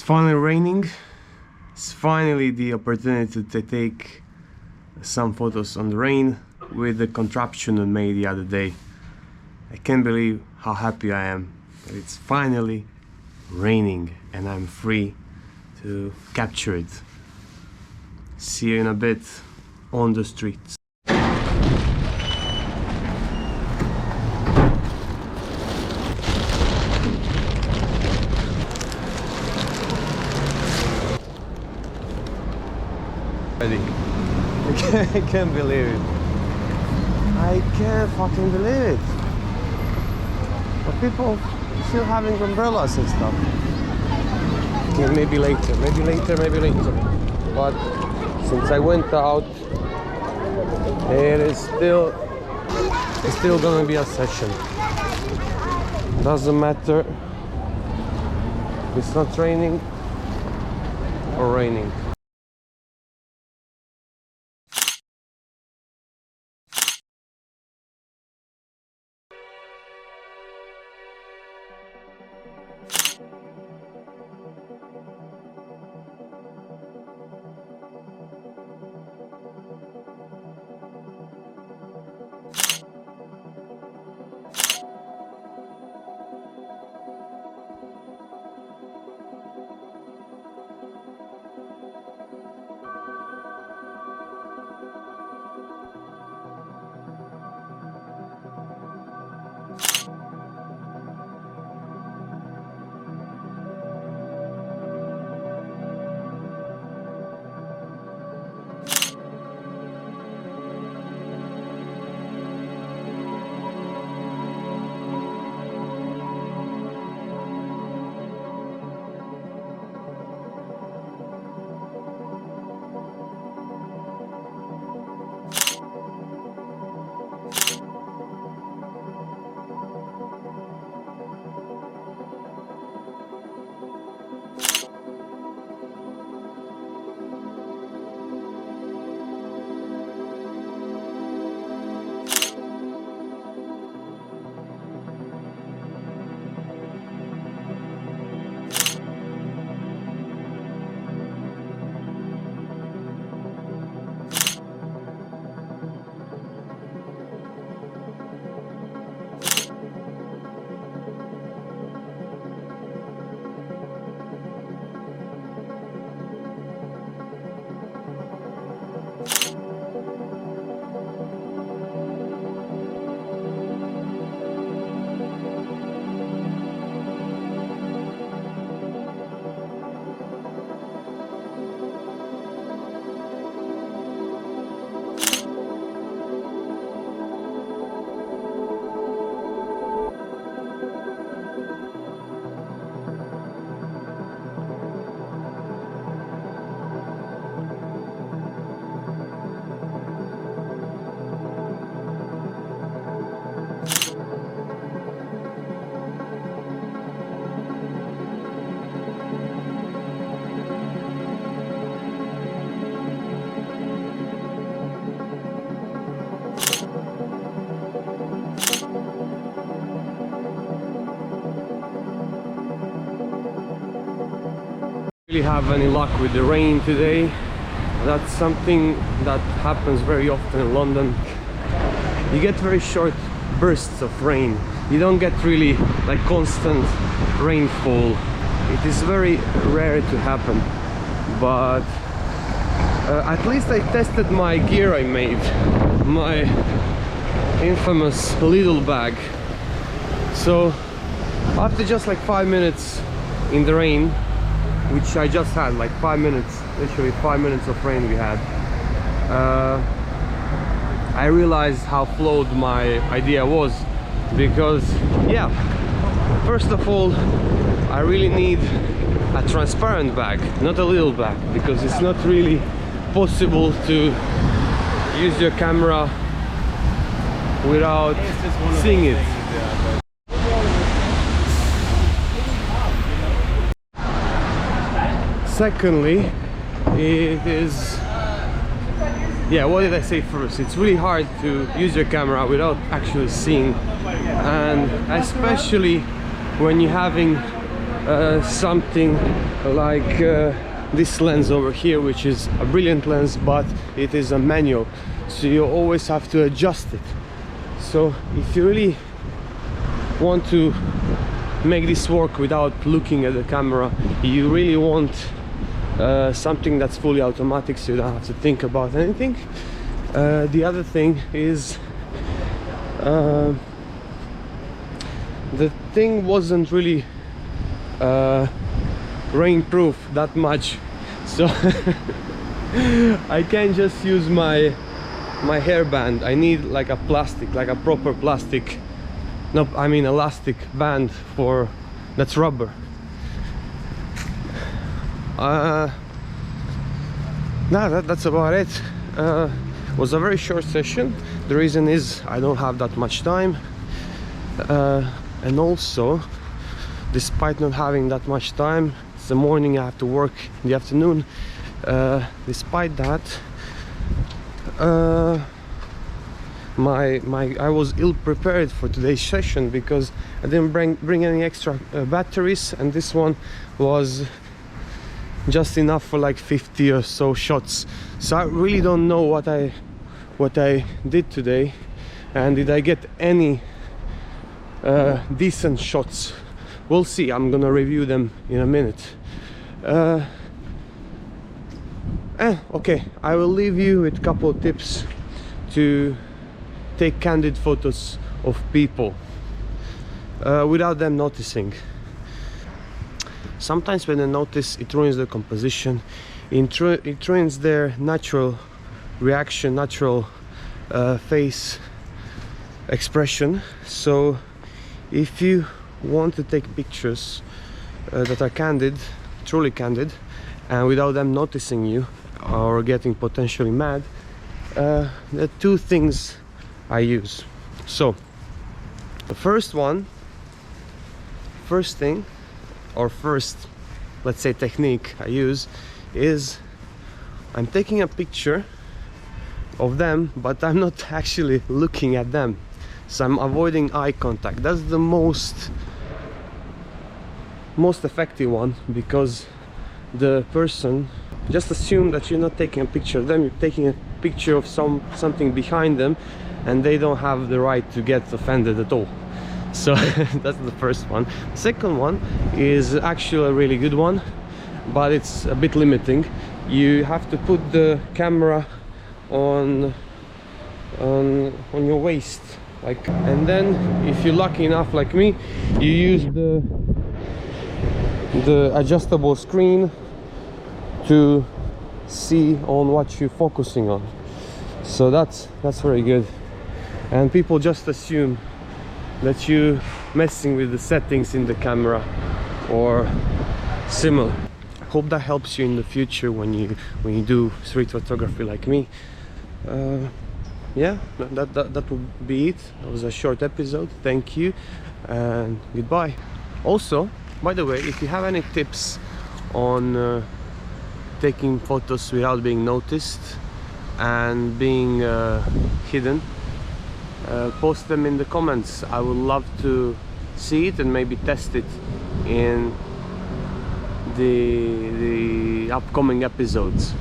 It's finally raining. It's finally the opportunity to take some photos on the rain with the contraption I made the other day. I can't believe how happy I am that it's finally raining and I'm free to capture it. See you in a bit on the streets. I can't believe it. I can't fucking believe it. But people still having umbrellas and stuff. Okay, maybe later. But since I went out, it's still gonna be a session. Doesn't matter if it's not raining or raining. Really have any luck with the rain today. That's something that happens very often in London. You get very short bursts of rain. You don't get really like constant rainfall. It is very rare to happen, but at least I tested my gear I made, my infamous Lidl bag. So after just like 5 minutes in the rain, which I just had, like 5 minutes, literally 5 minutes of rain we had, I realized how flawed my idea was, because yeah, first of all, I really need a transparent bag, not a little bag, because it's not really possible to use your camera without seeing it. Secondly, it is, yeah, what did I say first? It's really hard to use your camera without actually seeing, and especially when you're having something like this lens over here, which is a brilliant lens, but it is a manual, so you always have to adjust it. So if you really want to make this work without looking at the camera, you really want something that's fully automatic, so you don't have to think about anything. The other thing is the thing wasn't really rainproof that much, so I can't just use my hairband. I need like a plastic, like a proper plastic, no, I mean elastic band for that's rubber. That's about it. It was a very short session. The reason is I don't have that much time, and also, despite not having that much time, it's the morning, I have to work in the afternoon. Despite that, I was ill prepared for today's session because I didn't bring any extra batteries, and this one was just enough for like 50 or so shots. So I really don't know what I did today, and did I get any decent shots. We'll see. I'm gonna review them in a minute. Okay, I will leave you with a couple of tips to take candid photos of people without them noticing. Sometimes when they notice, it ruins the composition, it ruins their natural reaction, natural face expression. So if you want to take pictures that are candid, truly candid, and without them noticing you or getting potentially mad, there are two things I use. So the first thing, let's say technique I use is I'm taking a picture of them, but I'm not actually looking at them, so I'm avoiding eye contact. That's the most effective one, because the person just assume that you're not taking a picture of them, you're taking a picture of something behind them, and they don't have the right to get offended at all. So that's the first one. The second one is actually a really good one, but it's a bit limiting. You have to put the camera on your waist, like, and then if you're lucky enough like me, you use the adjustable screen to see on what you're focusing on. So that's very good, and people just assume that you messing with the settings in the camera or similar. I hope that helps you in the future when you do street photography like me. Yeah, that will be it. That was a short episode. Thank you and goodbye. Also, by the way, if you have any tips on taking photos without being noticed and being hidden, post them in the comments. I would love to see it and maybe test it in the upcoming episodes.